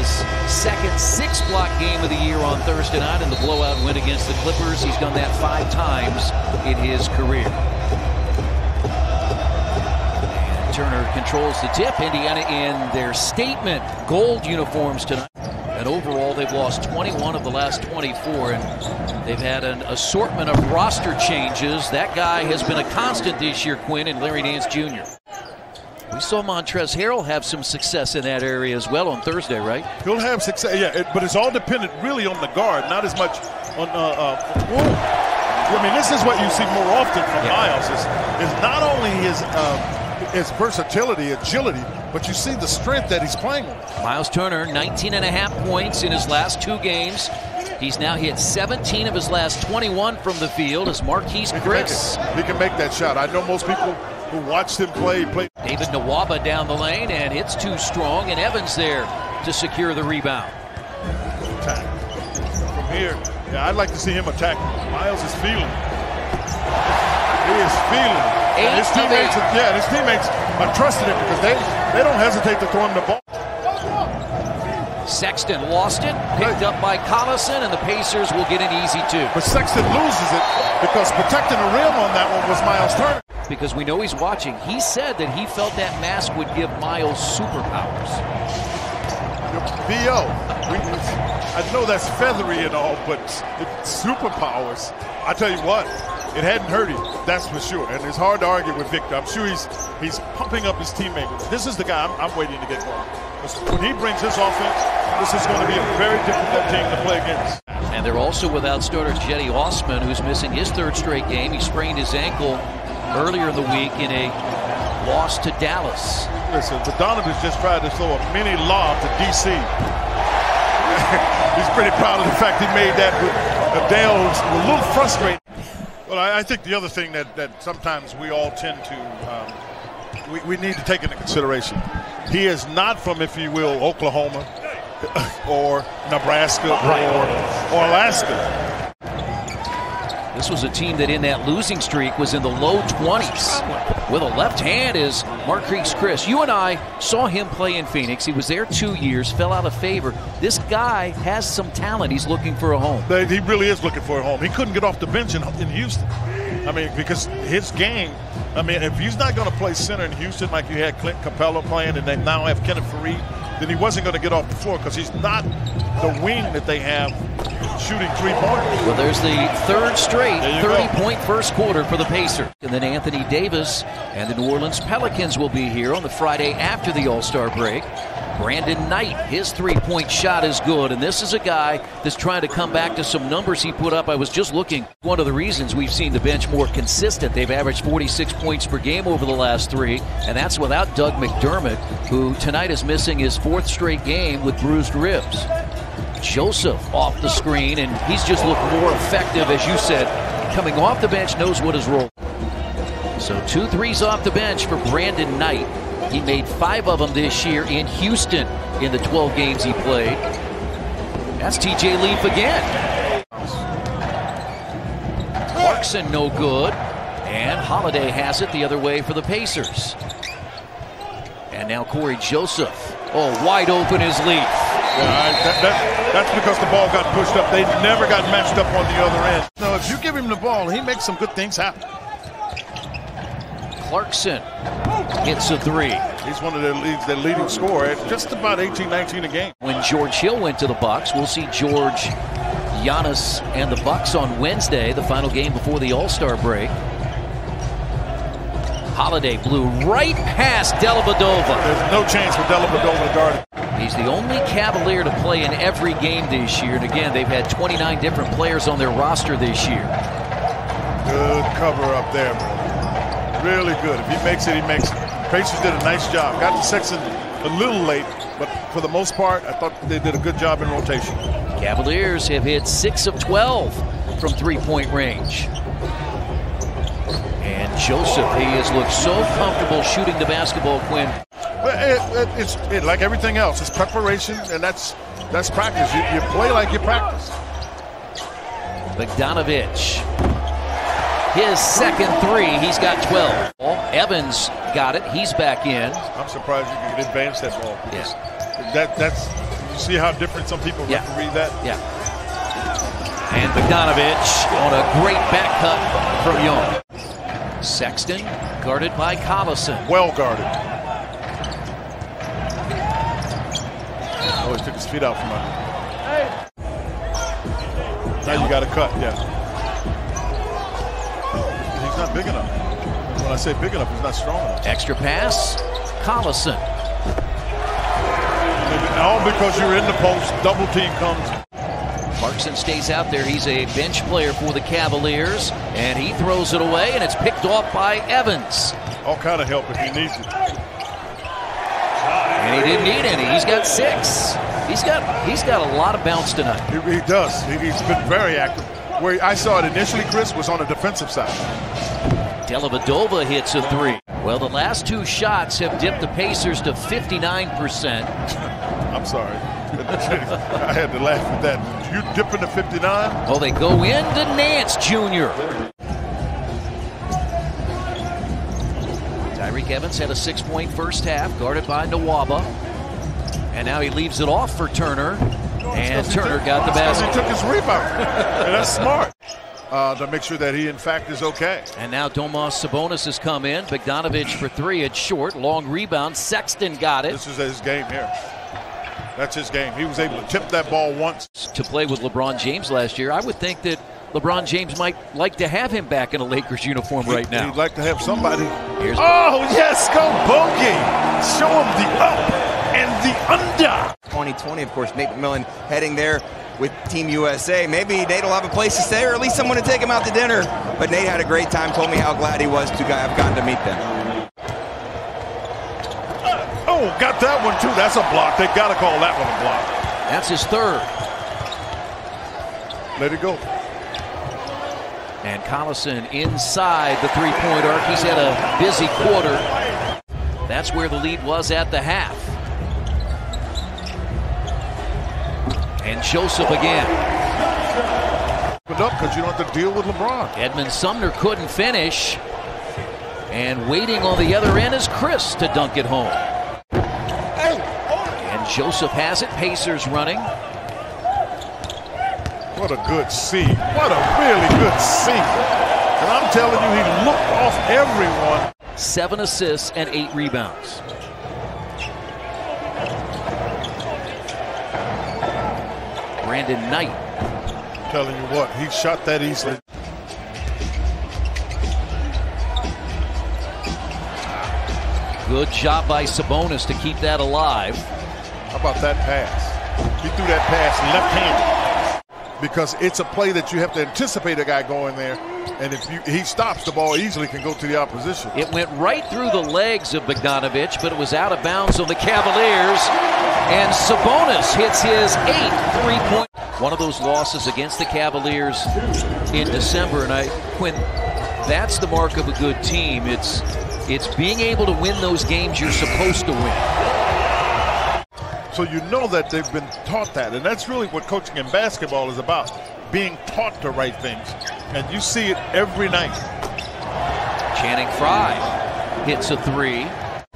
his second 6-block game of the year on Thursday night in the blowout win against the Clippers. He's done that 5 times in his career. And Turner controls the tip. Indiana in their statement gold uniforms tonight. And overall, they've lost 21 of the last 24, and they've had an assortment of roster changes. That guy has been a constant this year, Quinn, and Larry Nance Jr. We saw Montrezl Harrell have some success in that area as well on Thursday, right? He'll have success, yeah, but it's all dependent really on the guard, not as much on I mean, this is what you see more often from Miles is not only his versatility, agility, but you see the strength that he's playing with. Miles Turner, 19.5 points in his last 2 games. He's now hit 17 of his last 21 from the field as Marquise Chris. He can make that shot. I know most people who watched him play. David Nwaba down the lane, and it's too strong, and Evans there to secure the rebound. Attack. From here, yeah, I'd like to see him attack. Miles is feeling it. He is feeling it. And his teammates are trusting him because they don't hesitate to throw him the ball. Sexton lost it, picked up by Collison, and the Pacers will get an easy 2. But Sexton loses it because protecting the rim on that one was Miles Turner. Because we know he's watching. He said that he felt that mask would give Miles superpowers. B.O. I know that's feathery and all, but superpowers, I tell you what, it hadn't hurt him, that's for sure. And it's hard to argue with Victor. I'm sure he's pumping up his teammate. This is the guy I'm waiting to get going. When he brings his offense, this is going to be a very difficult team to play against. And they're also without starter Jetty Osman, who's missing his 3rd straight game. He sprained his ankle earlier in the week in a loss to Dallas. Listen, but Donovan's just tried to throw a mini lob to D.C. He's pretty proud of the fact he made that, but Adele's a little frustrated. Well, I think the other thing that sometimes we all tend to we need to take into consideration, he is not from, if you will, Oklahoma or Nebraska or Alaska. This was a team that in that losing streak was in the low 20s. With a left hand is Marquise Chris. You and I saw him play in Phoenix. He was there 2 years, fell out of favor. This guy has some talent. He's looking for a home. He really is looking for a home. He couldn't get off the bench in Houston. I mean, because his game, I mean, if he's not going to play center in Houston like you had Clint Capella playing and they now have Kenneth Faried, then he wasn't going to get off the floor because he's not the wing that they have shooting 3-pointers. Well, there's the 3rd straight 30-point first quarter for the Pacers. And then Anthony Davis and the New Orleans Pelicans will be here on the Friday after the All-Star break. Brandon Knight, his 3-point shot is good, and this is a guy that's trying to come back to some numbers he put up. I was just looking. One of the reasons we've seen the bench more consistent. They've averaged 46 points per game over the last 3, and that's without Doug McDermott, who tonight is missing his 4th straight game with bruised ribs. Joseph off the screen, and he's just looked more effective, as you said. Coming off the bench, knows what his role is. So 2 threes off the bench for Brandon Knight. He made 5 of them this year in Houston in the 12 games he played. That's TJ Leaf again. Clarkson no good. And Holiday has it the other way for the Pacers. And now Corey Joseph. Oh, wide open is Leaf. That's because the ball got pushed up. They never got matched up on the other end. No, if you give him the ball, he makes some good things happen. Clarkson hits a 3. He's one of their leading scorer at just about 18-19 a game. When George Hill went to the Bucks, we'll see George, Giannis, and the Bucks on Wednesday, the final game before the All-Star break. Holiday blew right past Dellavedova. There's no chance for Dellavedova to guard it. He's the only Cavalier to play in every game this year. And again, they've had 29 different players on their roster this year. Good cover up there, bro. Really good. If he makes it, he makes it. Pacers did a nice job. Got to Sexton a little late, but for the most part, I thought they did a good job in rotation. Cavaliers have hit 6 of 12 from 3-point range. And Joseph, he has looked so comfortable shooting the basketball, Quinn. It's like everything else. It's preparation, and that's practice. You play like you practice. Bogdanovich. His second 3, he's got 12. Evans got it, he's back in. I'm surprised you can advance that ball. Yes. That's See how different some people referee that? Yeah. And Bogdanovich on a great back cut from Young. Sexton guarded by Collison. Well guarded. Oh, he took his feet out from under. Now you got to cut, He's not big enough. When I say big enough, he's not strong enough. Extra pass, Collison. All because you're in the post, double team comes. Clarkson stays out there. He's a bench player for the Cavaliers, and he throws it away, and it's picked off by Evans. All kind of help if he needs it. And he didn't need any. He's got 6. He's got a lot of bounce tonight. He does. He's been very active. Where I saw it initially, Chris, was on the defensive side. Dellavedova hits a 3. Well, the last 2 shots have dipped the Pacers to 59%. I'm sorry. I had to laugh at that. You dipping to 59? Well, they go into Nance Jr. Tyreke Evans had a 6-point first half, guarded by Nwaba. And now he leaves it off for Turner. And Turner got the basket. He took his rebound. And that's smart. To make sure that he, in fact, is okay. And now Domas Sabonis has come in. Bogdanovich for 3. It's short. Long rebound. Sexton got it. This is his game here. That's his game. He was able to tip that ball once. To play with LeBron James last year, I would think that LeBron James might like to have him back in a Lakers uniform right now. He'd like to have somebody. Yes, go Bogey. Show him the up and the under. 2020, of course, Nate McMillan heading there with Team USA. Maybe Nate will have a place to stay, or at least someone to take him out to dinner. But Nate had a great time, told me how glad he was to have gotten to meet them. Oh, got that one too. That's a block. They got to call that one a block. That's his 3rd. Let it go. And Collison inside the 3-point arc. He's had a busy quarter. That's where the lead was at the half. And Joseph again. Opened up because you don't have to deal with LeBron. Edmund Sumner couldn't finish. And waiting on the other end is Chris to dunk it home. And Joseph has it. Pacers running. What a good seam. What a really good seam. And I'm telling you, he looked off everyone. 7 assists and 8 rebounds. Brandon Knight. I'm telling you what, he shot that easily. Good job by Sabonis to keep that alive. How about that pass? He threw that pass left-handed. Because it's a play that you have to anticipate a guy going there. And if he stops, the ball easily can go to the opposition. It went right through the legs of Bogdanovich, but it was out of bounds on the Cavaliers. And Sabonis hits his 8th 3-point. One of those losses against the Cavaliers in December. And Quinn, that's the mark of a good team. It's being able to win those games you're supposed to win. So you know that they've been taught that. And that's really what coaching in basketball is about. Being taught the right things. And you see it every night. Channing Frye hits a 3.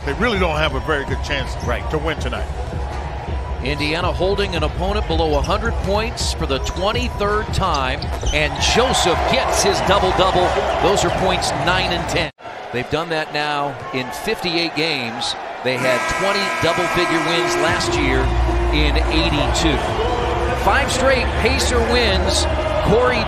They really don't have a very good chance to win tonight. Indiana holding an opponent below 100 points for the 23rd time. And Joseph gets his double-double. Those are points 9 and 10. They've done that now in 58 games. They had 20 double-figure wins last year in 82. 5 straight Pacer wins. Corey